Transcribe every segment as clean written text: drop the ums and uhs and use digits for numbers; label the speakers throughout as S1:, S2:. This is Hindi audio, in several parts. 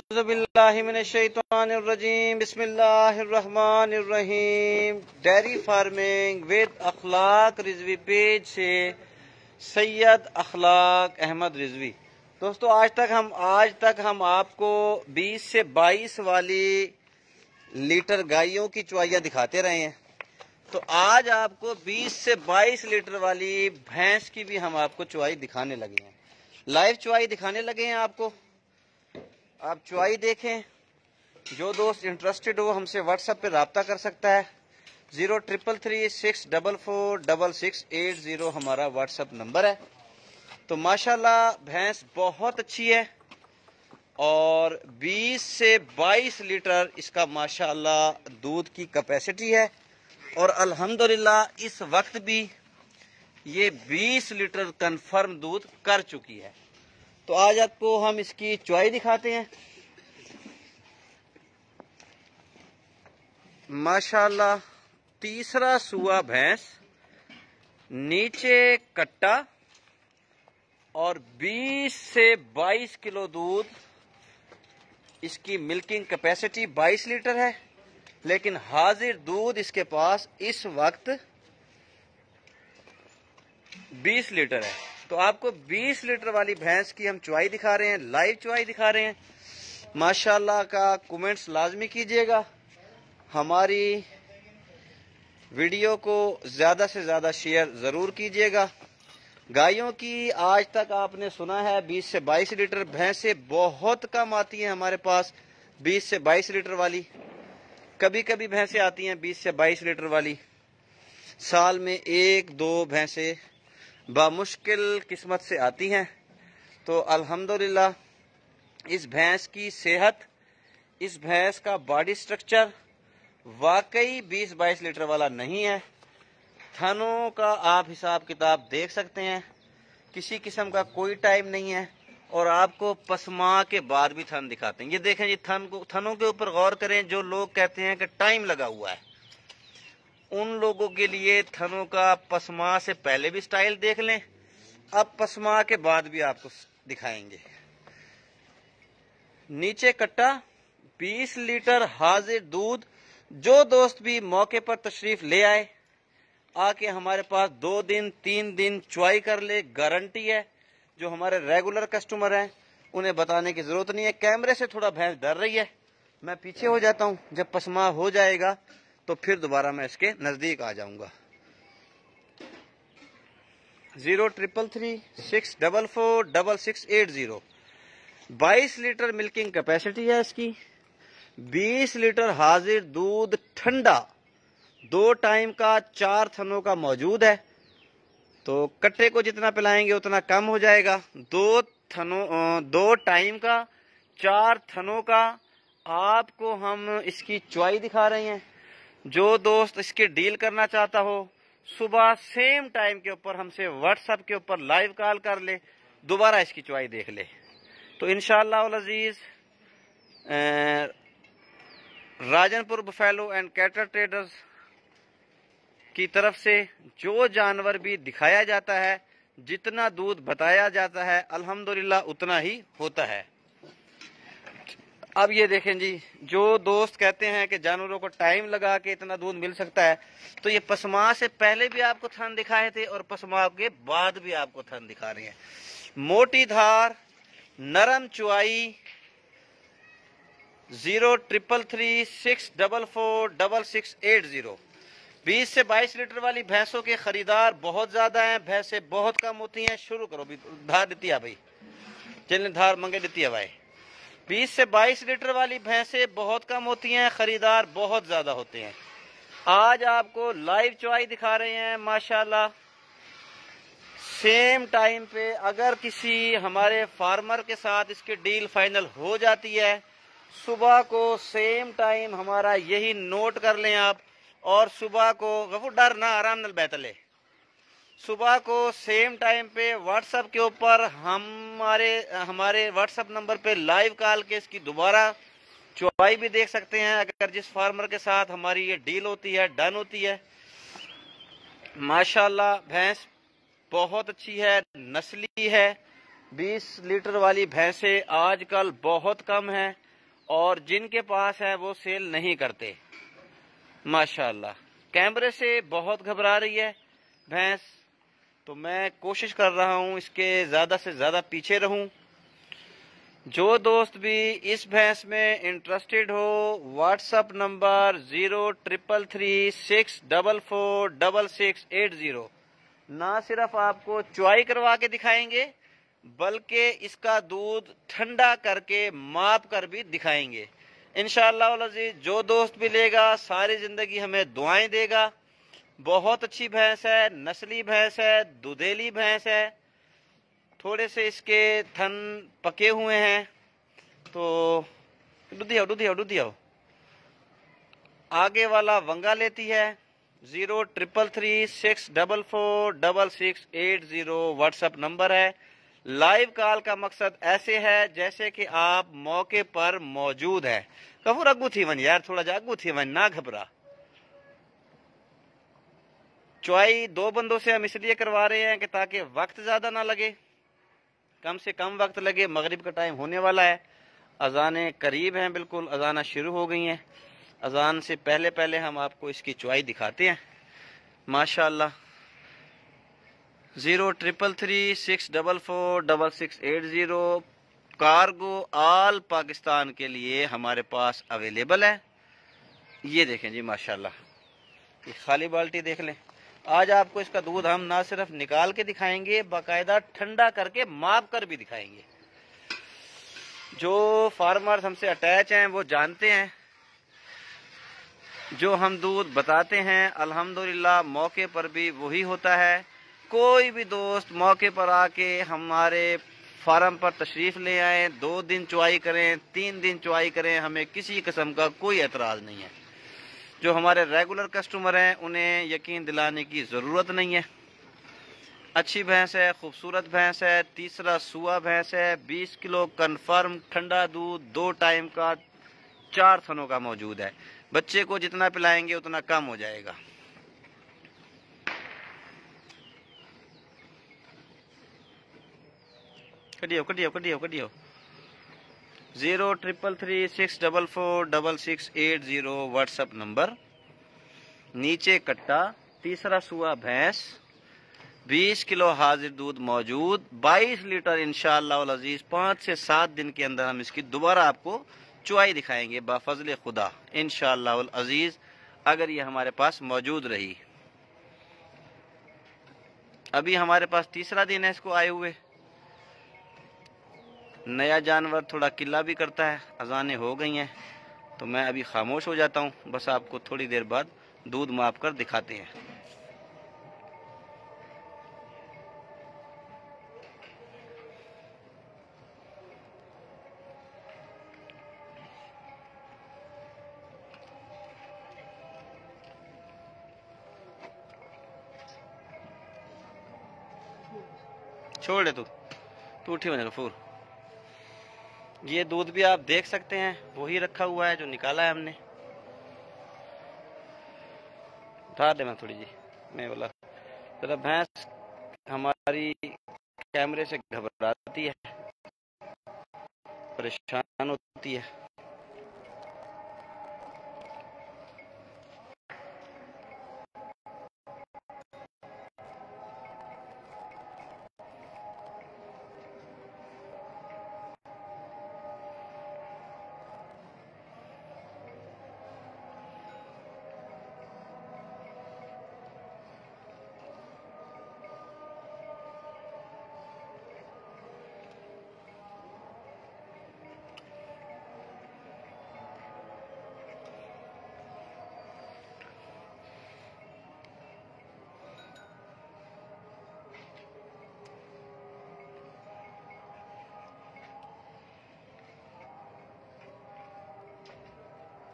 S1: औज़ुबिल्लाहिमिनश्शैतानिर्रजीम बिस्मिल्लाहिर्रहमानिर्रहीम। Dairy farming with Akhlaq Rizvi page से सैयद अखलाक अहमद रिजवी। दोस्तों आज तक हम आपको 20 से 22 वाली लीटर गायों की चुवाइयाँ दिखाते रहे हैं। तो आज आपको 20 से 22 लीटर वाली भैंस की भी हम आपको चुवाई दिखाने लगे हैं। लाइव चुवाई दिखाने लगे हैं आपको। आप चुवाई देखें। जो दोस्त इंटरेस्टेड हो हमसे व्हाट्सएप पे रब्ता कर सकता है। 0333644680 हमारा व्हाट्सएप नंबर है। तो माशाल्लाह भैंस बहुत अच्छी है और 20 से 22 लीटर इसका माशाल्लाह दूध की कैपेसिटी है और अल्हम्दुलिल्लाह इस वक्त भी ये 20 लीटर कंफर्म दूध कर चुकी है। तो आज आपको हम इसकी चुवाई दिखाते हैं। माशाल्लाह तीसरा सुआ भैंस, नीचे कट्टा और 20 से 22 किलो दूध। इसकी मिल्किंग कैपेसिटी 22 लीटर है, लेकिन हाजिर दूध इसके पास इस वक्त 20 लीटर है। तो आपको 20 लीटर वाली भैंस की हम चुवाई दिखा रहे हैं, लाइव चुवाई दिखा रहे हैं। माशाल्लाह का कमेंट्स लाजमी कीजिएगा। हमारी वीडियो को ज्यादा से ज्यादा शेयर जरूर कीजिएगा। गायों की आज तक आपने सुना है 20 से 22 लीटर भैंसें बहुत कम आती हैं हमारे पास 20 से 22 लीटर वाली। कभी कभी भैंसें आती हैं 20 से 22 लीटर वाली। साल में एक दो भैंसें बामुश्किल किस्मत से आती हैं। तो अल्हम्दुलिल्लाह इस भैंस की सेहत, इस भैंस का बॉडी स्ट्रक्चर वाकई 20-22 लीटर वाला नहीं है। थनों का आप हिसाब किताब देख सकते हैं, किसी किस्म का कोई टाइम नहीं है। और आपको पसमा के बाद भी थन दिखाते हैं। ये देखें जी, थनों के ऊपर गौर करें। जो लोग कहते हैं कि टाइम लगा हुआ है, उन लोगों के लिए थनों का पसमा से पहले भी स्टाइल देख लें, अब पसमा के बाद भी आपको दिखाएंगे। नीचे कट्टा 20 लीटर हाजिर दूध। जो दोस्त भी मौके पर तशरीफ ले आए, आके हमारे पास 2 दिन 3 दिन चुवाई कर ले, गारंटी है। जो हमारे रेगुलर कस्टमर हैं उन्हें बताने की जरूरत नहीं है। कैमरे से थोड़ा भैंस डर रही है, मैं पीछे हो जाता हूं। जब पसमा हो जाएगा तो फिर दोबारा मैं इसके नजदीक आ जाऊंगा। 0333644680। 22 लीटर मिल्किंग कैपेसिटी है इसकी। 20 लीटर हाजिर दूध ठंडा 2 टाइम का 4 थनों का मौजूद है। तो कट्टे को जितना पिलाएंगे उतना कम हो जाएगा। 2 टाइम का 4 थनों का आपको हम इसकी चुवाई दिखा रहे हैं। जो दोस्त इसके डील करना चाहता हो, सुबह सेम टाइम के ऊपर हमसे व्हाट्सएप के ऊपर लाइव कॉल कर ले, दोबारा इसकी चुवाई देख ले। तो इंशाअल्लाह Al Aziz Rajanpur buffalo and cattle traders की तरफ से जो जानवर भी दिखाया जाता है, जितना दूध बताया जाता है, अल्हम्दुलिल्लाह उतना ही होता है। अब ये देखें जी, जो दोस्त कहते हैं कि जानवरों को टाइम लगा के इतना दूध मिल सकता है, तो ये पसमा से पहले भी आपको थन दिखाए थे और पसमा के बाद भी आपको थन दिखा रहे हैं। मोटी धार, नरम चुवाई। 0333644680। 20 से 22 लीटर वाली भैंसों के खरीदार बहुत ज्यादा हैं, भैंसें बहुत कम होती हैं। शुरू करो भी, धार देती है भाई, जिन्हें धार मंगे देती है भाई। 20 से 22 लीटर वाली भैंसें बहुत कम होती हैं, खरीदार बहुत ज्यादा होते हैं। आज आपको लाइव चुवाई दिखा रहे हैं। माशाल्लाह सेम टाइम पे अगर किसी हमारे फार्मर के साथ इसकी डील फाइनल हो जाती है, सुबह को सेम टाइम हमारा यही नोट कर लें आप। और सुबह को गफूर डर ना आराम नल बैतले, सुबह को सेम टाइम पे व्हाट्सएप के ऊपर हमारे व्हाट्सएप नंबर पे लाइव कॉल के इसकी दोबारा चुवाई भी देख सकते हैं। अगर जिस फार्मर के साथ हमारी ये डील होती है, डन होती है। माशाल्लाह भैंस बहुत अच्छी है, नस्ली है। 20 लीटर वाली भैंसें आजकल बहुत कम हैं। और जिनके पास है वो सेल नहीं करते। माशाल्लाह कैमरे से बहुत घबरा रही है भैंस, तो मैं कोशिश कर रहा हूं इसके ज़्यादा से ज़्यादा पीछे रहूं। जो दोस्त भी इस भैंस में इंटरेस्टेड हो, व्हाट्सअप नंबर 0333644680। ना सिर्फ आपको चुआई करवा के दिखाएंगे बल्कि इसका दूध ठंडा करके माप कर भी दिखाएंगे इंशाअल्लाह वल अज़ीज़। जो दोस्त भी लेगा सारी जिंदगी हमें दुआएं देगा। बहुत अच्छी भैंस है, नस्ली भैंस है, दुधेली भैंस है। थोड़े से इसके थन पके हुए हैं, तो दुधियाओ आगे वाला वंगा लेती है। 0333644680 व्हाट्सएप नंबर है। लाइव कॉल का मकसद ऐसे है जैसे कि आप मौके पर मौजूद है। कबूर अगू थी वन यार, थोड़ा जा अगू थी वन, ना घबरा। चुआई 2 बंदों से हम इसलिए करवा रहे हैं कि ताकि वक्त ज्यादा ना लगे, कम से कम वक्त लगे। मगरिब का टाइम होने वाला है, अजानें करीब हैं, बिल्कुल अजाना शुरू हो गई हैं। अजान से पहले पहले हम आपको इसकी चुआई दिखाते हैं। माशाल्लाह 0333644680 कार्गो ऑल पाकिस्तान के लिए हमारे पास अवेलेबल है। ये देखें जी माशाल्लाह, ये खाली बाल्टी देख लें। आज आपको इसका दूध हम ना सिर्फ निकाल के दिखाएंगे, बाकायदा ठंडा करके माप कर भी दिखाएंगे। जो फार्मर्स हमसे अटैच हैं वो जानते हैं, जो हम दूध बताते हैं अल्हम्दुलिल्लाह मौके पर भी वही होता है। कोई भी दोस्त मौके पर आके हमारे फार्म पर तशरीफ ले आए, 2 दिन चुआई करें, 3 दिन चुआई करें, हमें किसी किस्म का कोई एतराज नहीं है। जो हमारे रेगुलर कस्टमर हैं उन्हें यकीन दिलाने की ज़रूरत नहीं है। अच्छी भैंस है, खूबसूरत भैंस है, तीसरा सुआ भैंस है। 20 किलो कन्फर्म ठंडा दूध 2 टाइम का 4 थनों का मौजूद है। बच्चे को जितना पिलाएंगे उतना कम हो जाएगा। कटियो 0333644680 व्हाट्सएप नंबर। नीचे कट्टा, तीसरा सुआ भैंस, 20 किलो हाजिर दूध मौजूद, 22 लीटर इंशाअल्लाह वल अज़ीज़। 5 से 7 दिन के अंदर हम इसकी दोबारा आपको चुआई दिखाएंगे बाफजल खुदा इंशाअल्लाह वल अज़ीज़, अगर ये हमारे पास मौजूद रही। अभी हमारे पास तीसरा दिन है इसको आए हुए। नया जानवर थोड़ा किल्ला भी करता है। अजानें हो गई हैं तो मैं अभी खामोश हो जाता हूँ, बस आपको थोड़ी देर बाद दूध माप कर दिखाते हैं। छोड़ दे तू उठी बने गफूर। ये दूध भी आप देख सकते हैं, वही रखा हुआ है जो निकाला है हमने। उतार दे मैं थोड़ी जी, मैं बोला जरा भैंस हमारी कैमरे से घबराती है, परेशान होती है।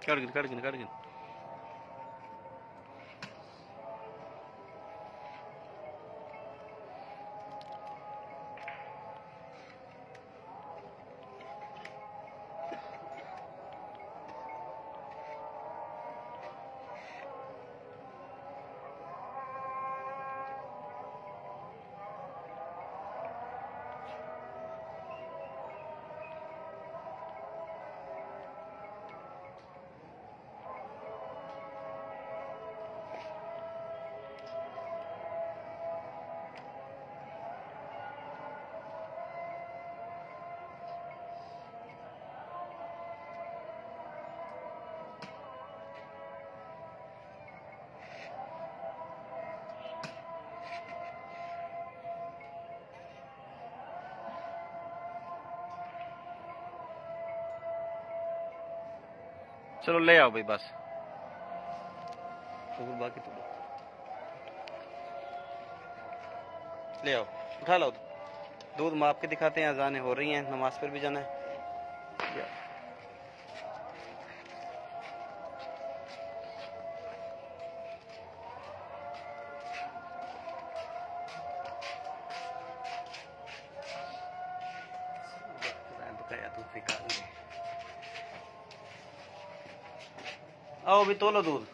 S1: कट गिन। चलो ले आओ भाई बस। तो बाकी तो ले आओ, उठा लो दूध माप के दिखाते हैं। अजानें हो रही हैं, नमाज पर भी जाना है। आओ अभी तोलो दूध,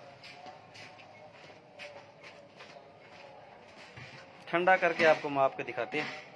S1: ठंडा करके आपको माप के दिखाते हैं।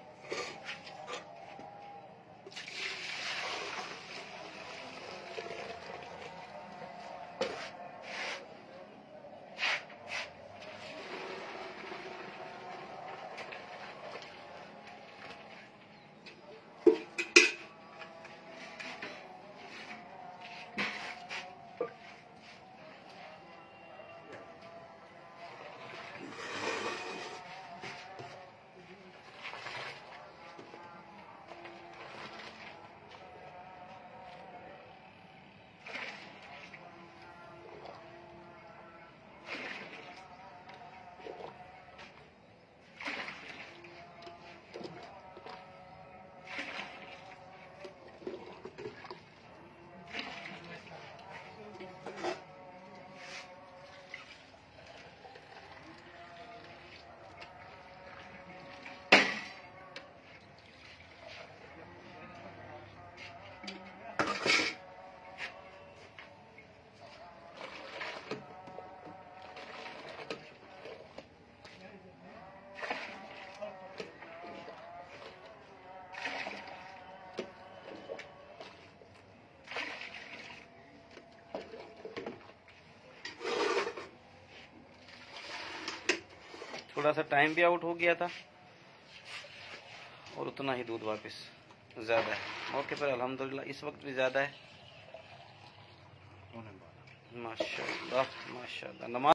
S1: थोड़ा सा टाइम भी आउट हो गया था और उतना ही दूध वापस ज़्यादा है। मौके पर अल्हम्दुलिल्लाह इस वक्त भी ज़्यादा है। माशाअल्लाह माशाअल्लाह। नमाज